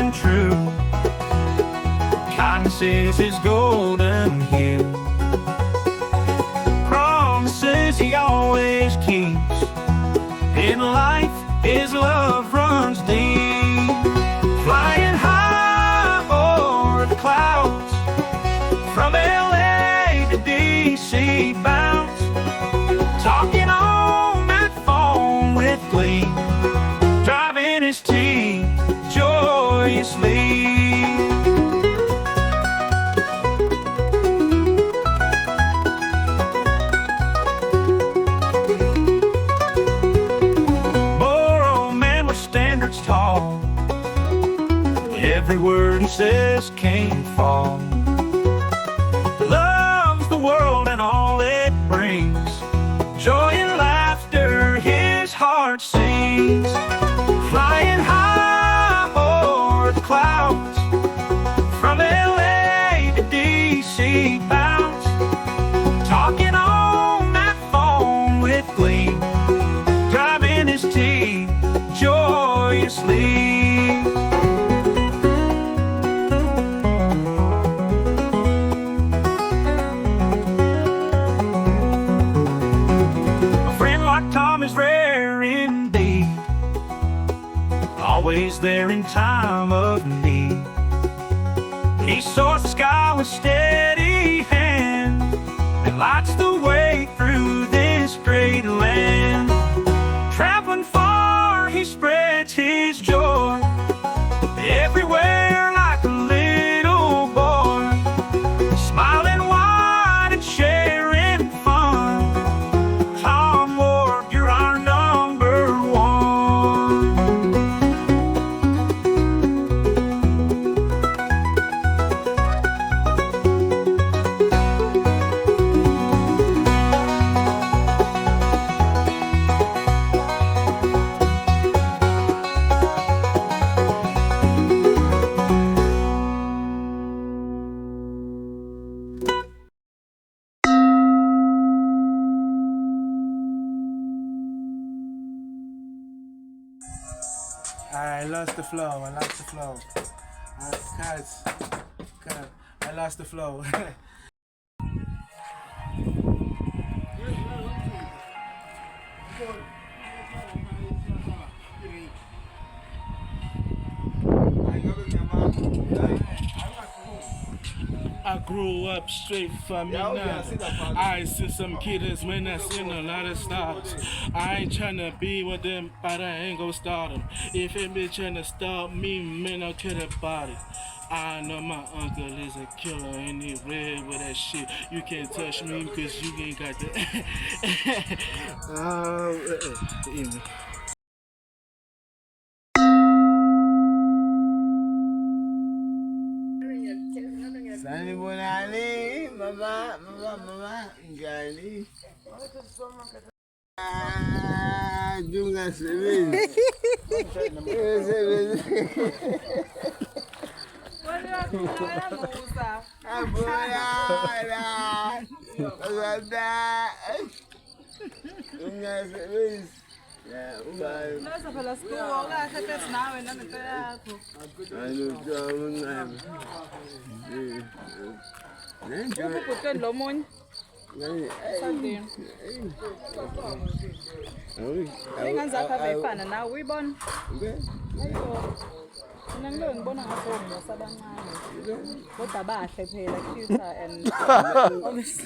and true. Kindness is his golden hue. Promises he always keeps. In life, his love runs deep. Flying high over the clouds, from LA to DC bounds, talking on that phone with glee, driving his team joyously. Tall, every word he says can't fall. Loves the world and all it brings, joy and laughter his heart sings. Flying high over the clouds, from LA to DC bounds, talking on that phone with glee, driving his team joyously. A friend like Tom is rare indeed, always there in time of need. He soars the sky with steady hand and lights the way through this great land. Traveling far, he spreads his joy everywhere like a little boy, smiling wide and sharing fun. Tom Ward, you're our number one. I lost the flow. I lost the flow. Cut. I lost the flow. I grew up straight from Inanda. I see some kids, man, I seen a lot of stars. I ain't tryna be with them, but I ain't gon' start them. If it be tryna stop me, man, I'll kill that body. I know my uncle is a killer and he red with that shit. You can't touch me because you ain't got the Sani Bonani, Mama, Ghandi. Dunga Seme.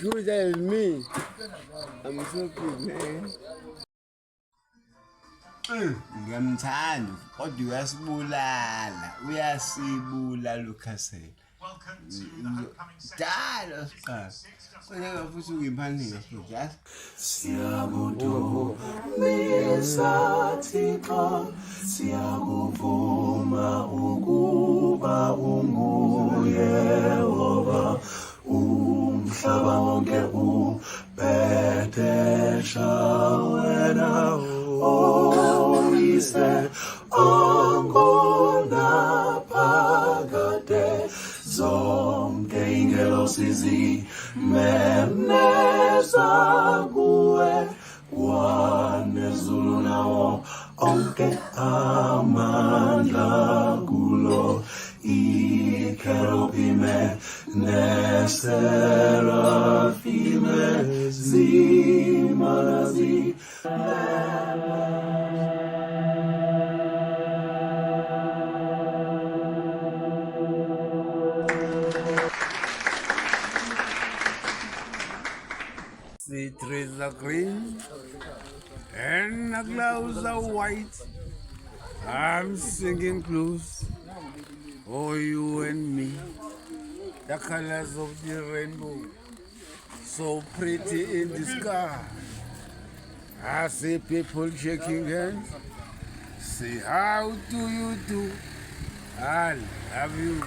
Who tells me? I'm so cute, man. Ngiyamthanda kodwa uyasibulala uyasibula Lucasel. Welcome to the homecoming section. Dalo Kodwa futhi ungiphandile futhi yazi. Siyakudumisa Thixo, siyakuvuma ukuba unguYehova. Umhlaba wonke ubhedesha wena, oyise ongunaphakade. Zonke ingelo sizimemeza kuwe, wanezulu nawo onke amandla kulo. seraphim zimalazi. The trees are green and the clouds are white. I'm singing blues for you and me. The colors of the rainbow, so pretty in the sky. I see people shaking hands. Say, how do you do? I love you.